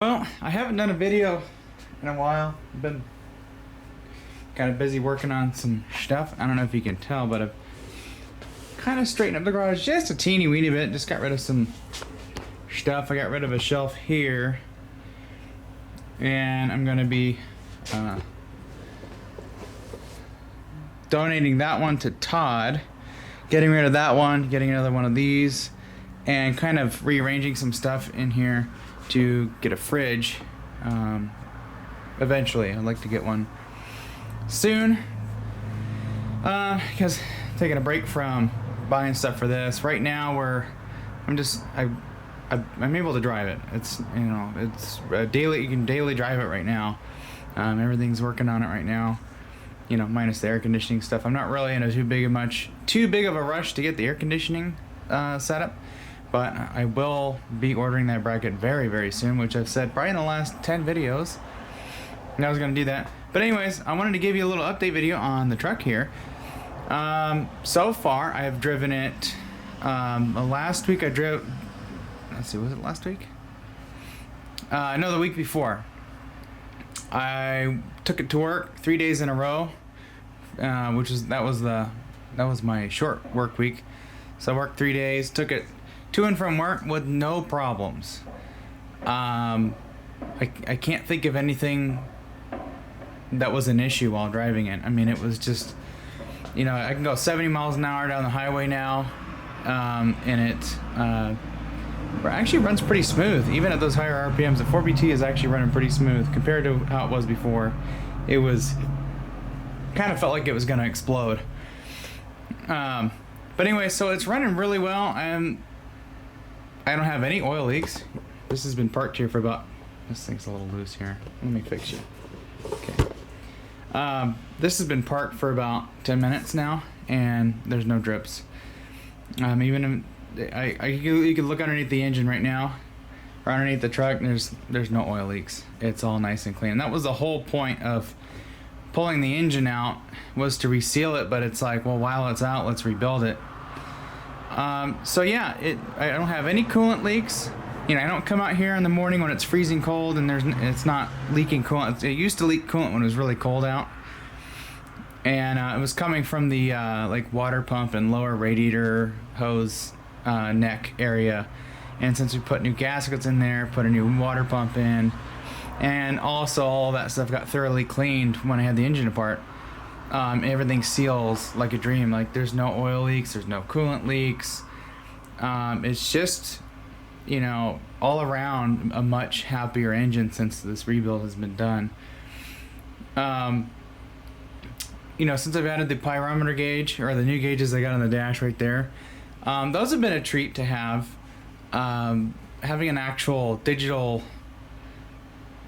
Well, I haven't done a video in a while. I've been kind of busy working on some stuff. I don't know if you can tell, but I've kind of straightened up the garage just a teeny weeny bit. Just got rid of some stuff. I got rid of a shelf here. And I'm going to be donating that one to Todd. Getting rid of that one, getting another one of these, and kind of rearranging some stuff in here to get a fridge. Eventually, I'd like to get one soon, because I'm taking a break from buying stuff for this. Right now, I'm able to drive it. It's it's daily. You can daily drive it right now. Everything's working on it right now. Minus the air conditioning stuff. I'm not really in a too big of a rush to get the air conditioning set up. But I will be ordering that bracket very, very soon, which I've said probably in the last 10 videos. And I was going to do that. But anyways, I wanted to give you a little update video on the truck here. So far, I have driven it. Last week I drove... Let's see, was it last week? No, the week before. I took it to work 3 days in a row, that was my short work week. So I worked 3 days, took it to and from work with no problems. I can't think of anything that was an issue while driving it. I mean, it was just, I can go 70 miles an hour down the highway now, and it actually runs pretty smooth, even at those higher RPMs. The 4BT is actually running pretty smooth compared to how it was before. It was kind of felt like it was going to explode. But anyway, so it's running really well. I don't have any oil leaks. This has been parked here for about... This thing's a little loose here. Let me fix you. Okay. This has been parked for about 10 minutes now, and there's no drips. You can look underneath the engine right now, or underneath the truck, and there's no oil leaks. It's all nice and clean. And that was the whole point of pulling the engine out, was to reseal it, but it's like, well, while it's out, let's rebuild it. So yeah, I don't have any coolant leaks. I don't come out here in the morning when it's freezing cold and it's not leaking coolant. It used to leak coolant when it was really cold out, and it was coming from the water pump and lower radiator hose neck area. And since we put new gaskets in there, put a new water pump in, and also all that stuff got thoroughly cleaned when I had the engine apart. Everything seals like a dream. Like, there's no oil leaks, there's no coolant leaks. It's just, all around a much happier engine since this rebuild has been done. Since I've added the pyrometer gauge, or the new gauges I got on the dash right there, those have been a treat to have. Having an actual digital,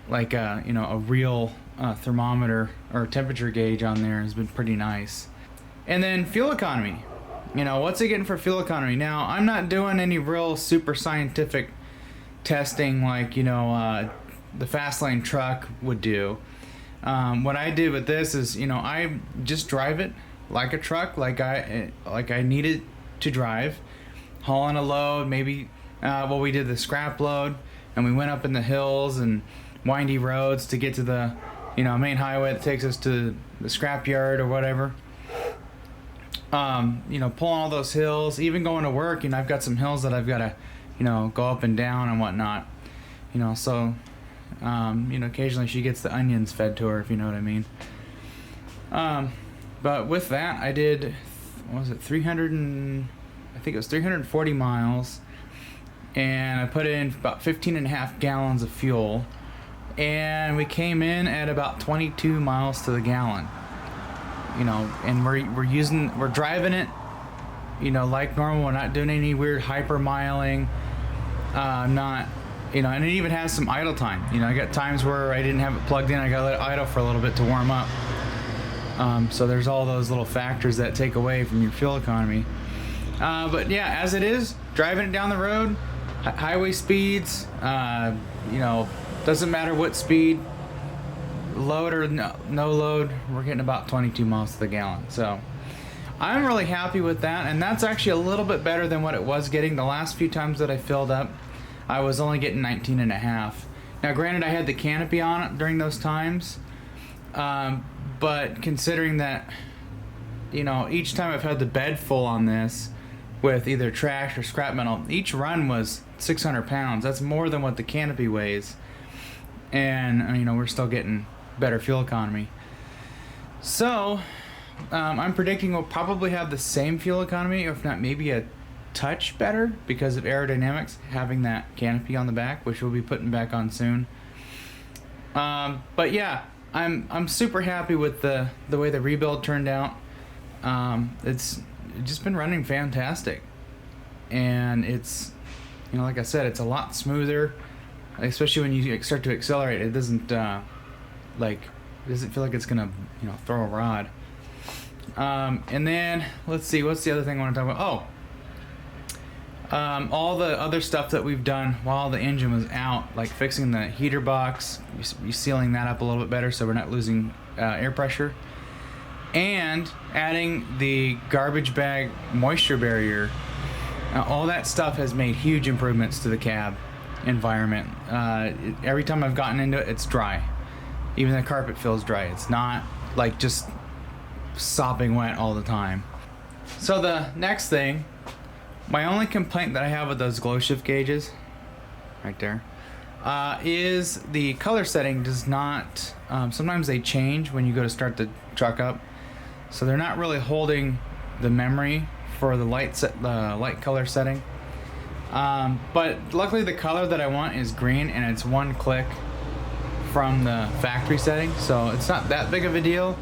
like a real thermometer or temperature gauge on there has been pretty nice. And then fuel economy. What's it getting for fuel economy? Now, I'm not doing any real super scientific testing like, the fast lane truck would do. What I did with this is, I just drive it like a truck, like I needed to drive, hauling a load. Maybe, we did the scrap load, and we went up in the hills and windy roads to get to the, main highway that takes us to the scrap yard or whatever. Pulling all those hills, even going to work, I've got some hills that I've got to, go up and down and whatnot. So, occasionally she gets the onions fed to her, if you know what I mean. But with that, I did, 340 miles, and I put in about 15.5 gallons of fuel, and we came in at about 22 miles to the gallon. And we're driving it, like normal. We're not doing any weird hyper miling. And it even has some idle time. I got times where I didn't have it plugged in. I got to let it idle for a little bit to warm up. So there's all those little factors that take away from your fuel economy. But yeah, as it is, driving it down the road, highway speeds, doesn't matter what speed, load or no load, we're getting about 22 miles to the gallon. So I'm really happy with that, and that's actually a little bit better than what it was getting the last few times that I filled up. I was only getting 19.5 Now granted, I had the canopy on during those times, but considering that, you know, each time I've had the bed full on this with either trash or scrap metal, each run was 600 pounds. That's more than what the canopy weighs. And, you know, we're still getting better fuel economy. So, I'm predicting we'll probably have the same fuel economy, if not maybe a touch better, because of aerodynamics, having that canopy on the back, which we'll be putting back on soon. But yeah, I'm super happy with the way the rebuild turned out. It's just been running fantastic, and it's, you know, like I said, it's a lot smoother, especially when you start to accelerate. It doesn't feel like it's gonna, you know, throw a rod. And then let's see, what's the other thing I want to talk about? All the other stuff that we've done while the engine was out, like fixing the heater box, sealing that up a little bit better so we're not losing air pressure, and adding the garbage bag moisture barrier. All that stuff has made huge improvements to the cab environment. Every time I've gotten into it, it's dry. Even the carpet feels dry. It's not like just sopping wet all the time. So the next thing, my only complaint that I have with those glow shift gauges, right there, is the color setting does not, sometimes they change when you go to start the truck up. So they're not really holding the memory for the light color setting. But luckily the color that I want is green, and it's one click from the factory setting, so it's not that big of a deal.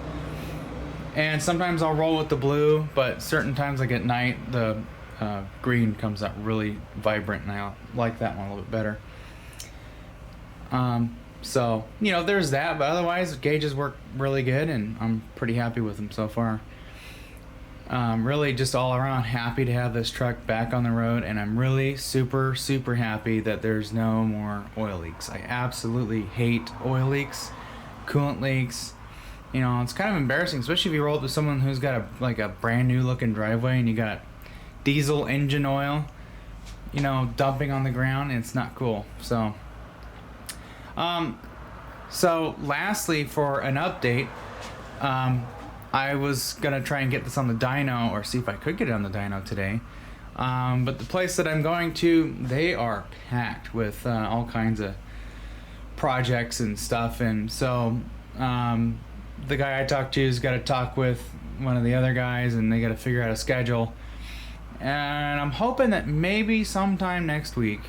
And sometimes I'll roll with the blue, but certain times like at night the green comes out really vibrant, and I like that one a little bit better. So, you know, there's that, but otherwise gauges work really good, and I'm pretty happy with them so far. Really just all around happy to have this truck back on the road, and I'm really super happy that there's no more oil leaks. I absolutely hate oil leaks, coolant leaks. You know, it's kind of embarrassing, especially if you roll up with someone who's got a brand new looking driveway and you got diesel engine oil, you know, dumping on the ground. It's not cool. So lastly, for an update, I was gonna try and get this on the dyno, or see if I could get it on the dyno today. But the place that I'm going to, they are packed with all kinds of projects and stuff, and so the guy I talked to has got to talk with one of the other guys, and they got to figure out a schedule. And I'm hoping that maybe sometime next week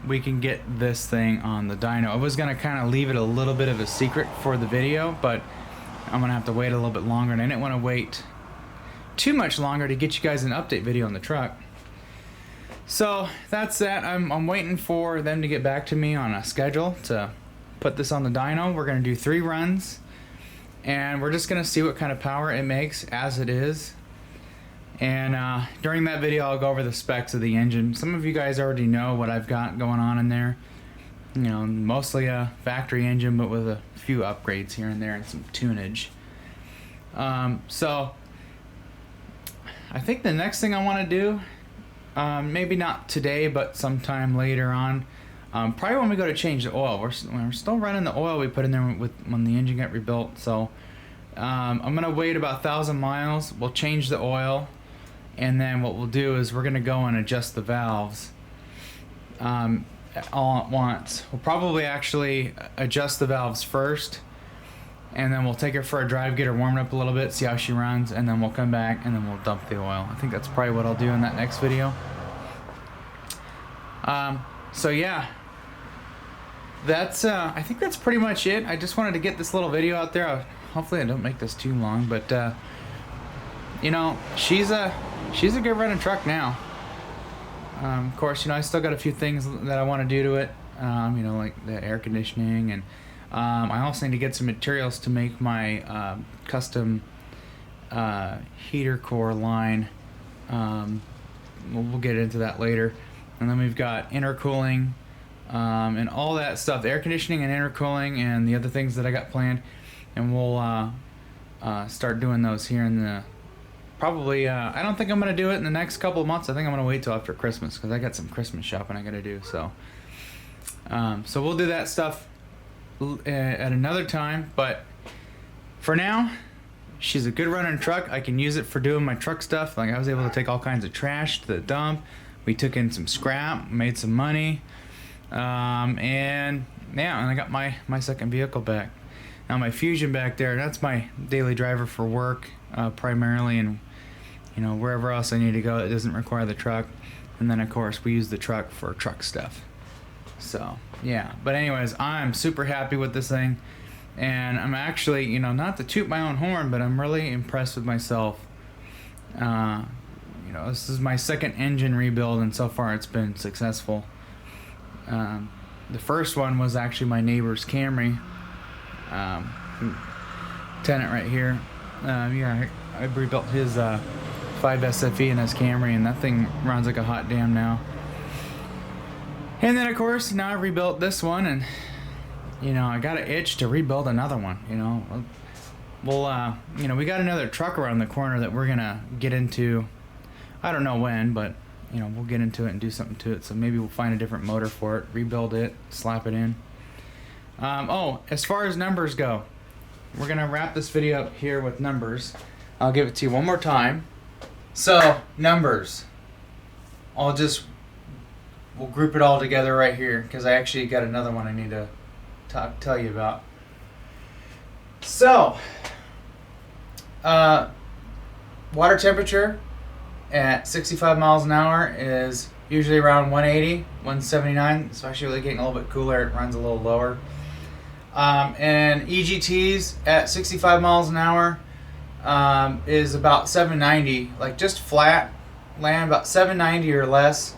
we can get this thing on the dyno. I was gonna kind of leave it a little bit of a secret for the video, but I'm gonna have to wait a little bit longer, and I didn't want to wait too much longer to get you guys an update video on the truck. So that's that. I'm waiting for them to get back to me on a schedule to put this on the dyno. We're gonna do 3 runs, and we're just gonna see what kind of power it makes as it is. And during that video, I'll go over the specs of the engine. Some of you guys already know what I've got going on in there. You know, mostly a factory engine, but with a few upgrades here and there and some tunage. So I think the next thing I want to do, maybe not today, but sometime later on, probably when we go to change the oil. We're still running the oil we put in there when the engine got rebuilt. So I'm gonna wait about 1,000 miles. We'll change the oil, and then what we'll do is we're gonna go and adjust the valves all at once. We'll probably actually adjust the valves first, and then we'll take her for a drive, get her warmed up a little bit, see how she runs, and then we'll come back and then we'll dump the oil. I think that's probably what I'll do in that next video. So yeah, that's I think that's pretty much it. I just wanted to get this little video out there. Hopefully I don't make this too long, but you know, she's a good running truck now. Of course, you know, I still got a few things that I want to do to it, you know, like the air conditioning, and I also need to get some materials to make my custom heater core line. We'll get into that later. And then we've got intercooling and all that stuff, the air conditioning and intercooling and the other things that I got planned. And we'll start doing those here in the probably I don't think I'm gonna do it in the next couple of months. I think I'm gonna wait till after Christmas, because I got some Christmas shopping I gotta do. So So we'll do that stuff at another time, but for now, she's a good running truck. I can use it for doing my truck stuff. Like, I was able to take all kinds of trash to the dump. We took in some scrap, made some money, and yeah, and I got my second vehicle back. Now my Fusion back there, that's my daily driver for work, primarily, and wherever else I need to go that doesn't require the truck. And then of course we use the truck for truck stuff. So yeah, but anyways, I'm super happy with this thing, and I'm actually, not to toot my own horn, but I'm really impressed with myself. This is my second engine rebuild, and so far it's been successful. The first one was actually my neighbor's Camry, tenant right here. I rebuilt his 5SFE in his Camry, and that thing runs like a hot damn now. And then of course now I rebuilt this one, and I got an itch to rebuild another one. We got another truck around the corner that we're gonna get into. I don't know when, but we'll get into it and do something to it. So maybe we'll find a different motor for it, rebuild it, slap it in. As far as numbers go, we're gonna wrap this video up here with numbers. I'll give it to you one more time. So numbers, we'll group it all together right here, because I actually got another one I need to tell you about. So water temperature at 65 miles an hour is usually around 180, 179. It's actually really getting a little bit cooler. It runs a little lower. And EGTs at 65 miles an hour is about 790, like just flat land, about 790 or less.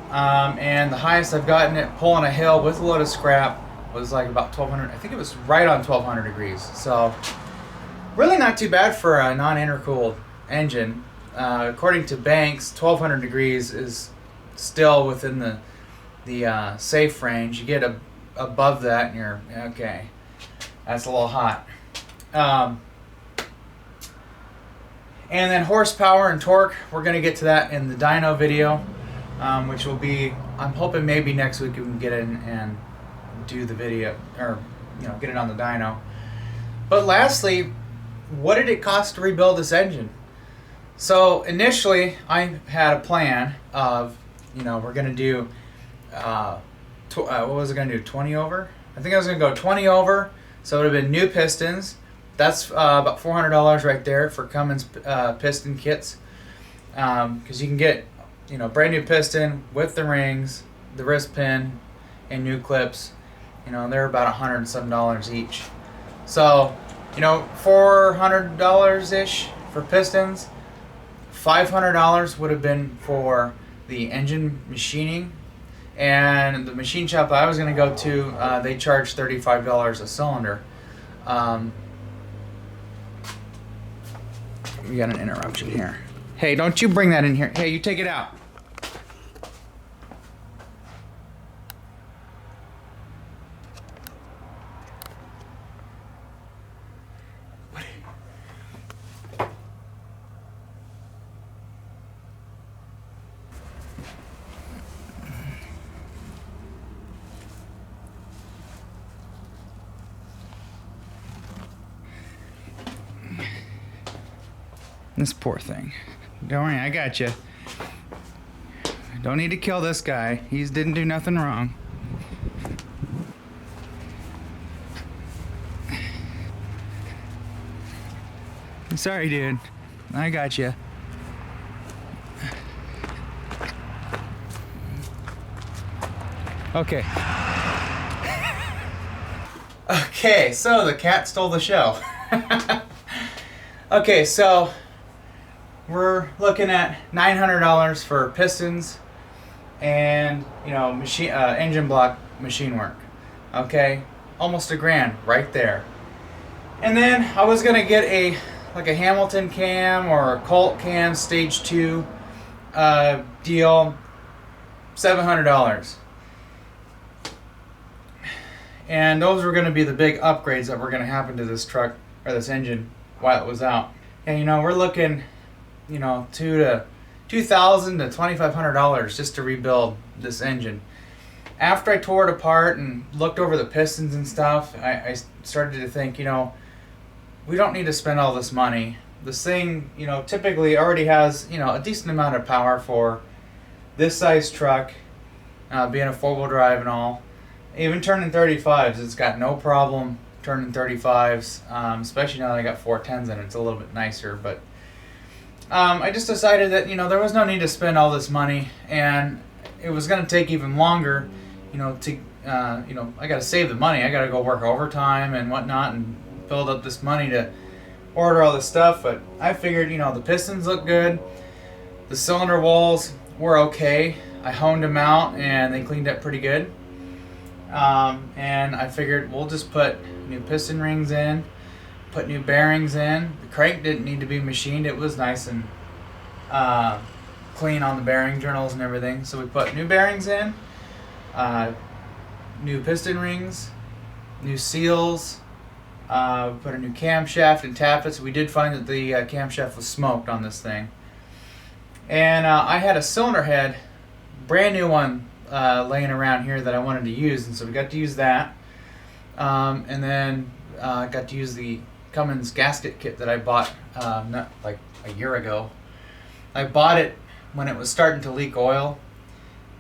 And the highest I've gotten it pulling a hill with a load of scrap was like about 1200. I think it was right on 1200 degrees. So really not too bad for a non-intercooled engine. According to Banks, 1200 degrees is still within the safe range. You get above that and you're okay. That's a little hot. And then horsepower and torque, we're going to get to that in the dyno video, which will be, I'm hoping maybe next week we can get in and do the video, or get it on the dyno. But lastly, what did it cost to rebuild this engine? So initially I had a plan of, we're going to do, what was I going to do, 20 over? I think I was going to go 20 over, so it would have been new pistons. That's about $400 right there for Cummins piston kits, because you can get brand new piston with the rings, the wrist pin, and new clips. They're about $100 and some each. So $400 ish for pistons. $500 would have been for the engine machining, and the machine shop I was going to go to, they charge $35 a cylinder. We got an interruption here. Hey, don't you bring that in here. Hey, you take it out. This poor thing. Don't worry, I got you. Don't need to kill this guy. He didn't do nothing wrong. I'm sorry, dude. I got you. Okay. Okay, so the cat stole the show. Okay, so we're looking at $900 for pistons and engine block machine work. Okay, almost $1,000 right there. And then I was gonna get a Hamilton cam or a Colt cam stage 2 deal, $700. And those were gonna be the big upgrades that were gonna happen to this truck or this engine while it was out. And we're looking $2,000 to $2,500 just to rebuild this engine. after I tore it apart and looked over the pistons and stuff, I started to think, you know, we don't need to spend all this money. This thing, you know, typically already has, you know, a decent amount of power for this size truck, being a 4-wheel drive and all. Even turning 35s, it's got no problem turning 35s, especially now that I got 410s in it. It's a little bit nicer, but I just decided that, you know, there was no need to spend all this money, and it was going to take even longer, you know, to, you know, I got to save the money. I got to go work overtime and whatnot and build up this money to order all this stuff. But I figured, you know, the pistons look good, the cylinder walls were okay. I honed them out and they cleaned up pretty good. And I figured we'll just put new piston rings in, put new bearings in. The crank didn't need to be machined. It was nice and clean on the bearing journals and everything. So we put new bearings in, new piston rings, new seals, put a new camshaft and tappets. We did find that the camshaft was smoked on this thing. And I had a cylinder head, brand new one, laying around here that I wanted to use, and so we got to use that. And then got to use the Cummins gasket kit that I bought not like a year ago. I bought it when it was starting to leak oil,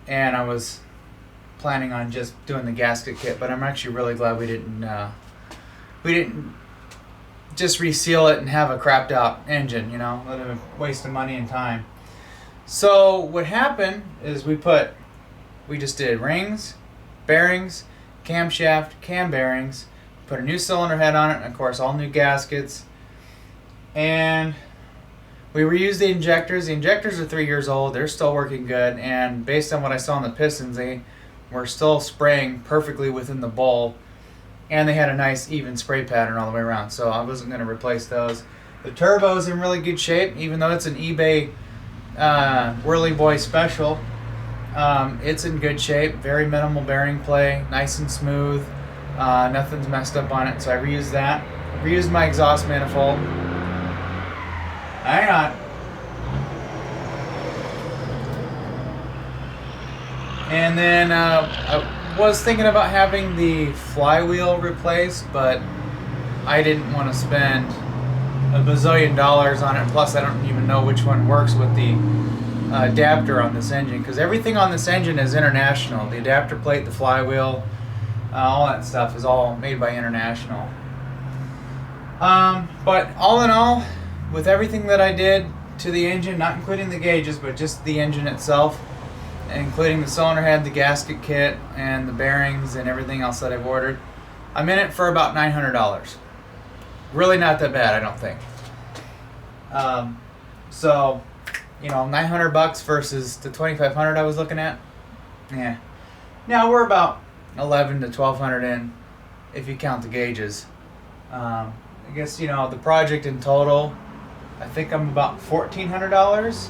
and I was planning on just doing the gasket kit, but I'm actually really glad we didn't just reseal it and have a crapped out engine, you know, that would have been a waste of money and time. So what happened is we just did rings, bearings, camshaft, cam bearings, put a new cylinder head on it, and of course all new gaskets. And we reused the injectors. The injectors are 3 years old. They're still working good, and based on what I saw on the pistons, they were still spraying perfectly within the bowl, and they had a nice even spray pattern all the way around, so I wasn't going to replace those. The turbo's in really good shape, even though it's an eBay Whirly Boy special. It's in good shape, very minimal bearing play, nice and smooth, nothing's messed up on it, so I reused that. Reused my exhaust manifold. Hang on. And then I was thinking about having the flywheel replaced, but I didn't want to spend a bazillion dollars on it. Plus, I don't even know which one works with the adapter on this engine, because everything on this engine is international. The adapter plate, the flywheel, all that stuff is all made by International. But all in all, with everything that I did to the engine, not including the gauges, but just the engine itself, including the cylinder head, the gasket kit, and the bearings and everything else that I've ordered, I'm in it for about $900. Really not that bad, I don't think. So, you know, $900 versus the $2,500 I was looking at. Yeah. Now we're about $1,100 to $1,200 in, if you count the gauges. I guess, you know, the project in total, I think I'm about $1,400,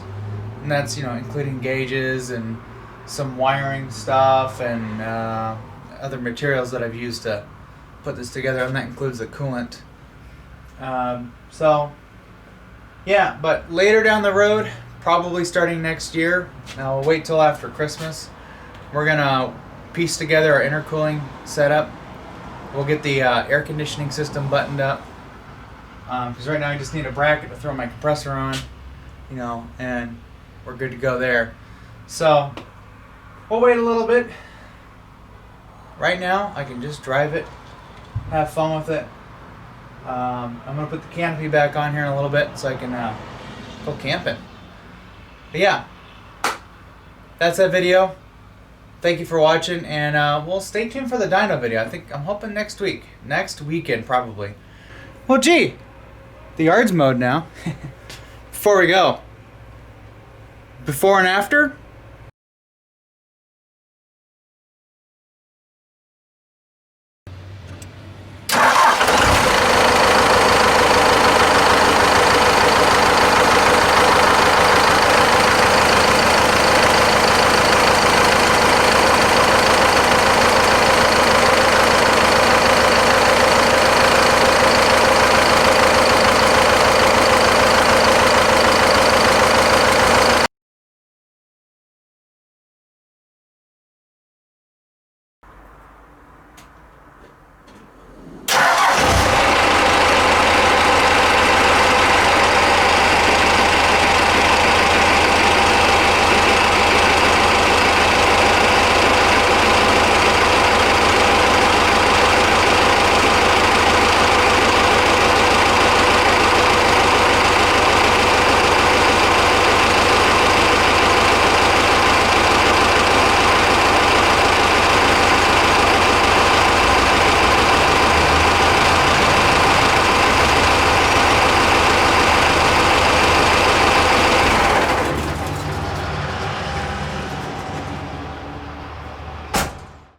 and that's, you know, including gauges and some wiring stuff and other materials that I've used to put this together, and that includes the coolant. So, yeah, but later down the road, probably starting next year, we'll wait till after Christmas, we're gonna piece together our intercooling setup. We'll get the air conditioning system buttoned up, because right now I just need a bracket to throw my compressor on, you know, and we're good to go there. So we'll wait a little bit. Right now I can just drive it, have fun with it. I'm gonna put the canopy back on here in a little bit so I can go camping. But yeah, that's that video. Thank you for watching, and we'll stay tuned for the dyno video. I'm hoping next weekend probably. Well, gee, the yards mode now. Before we go, before and after.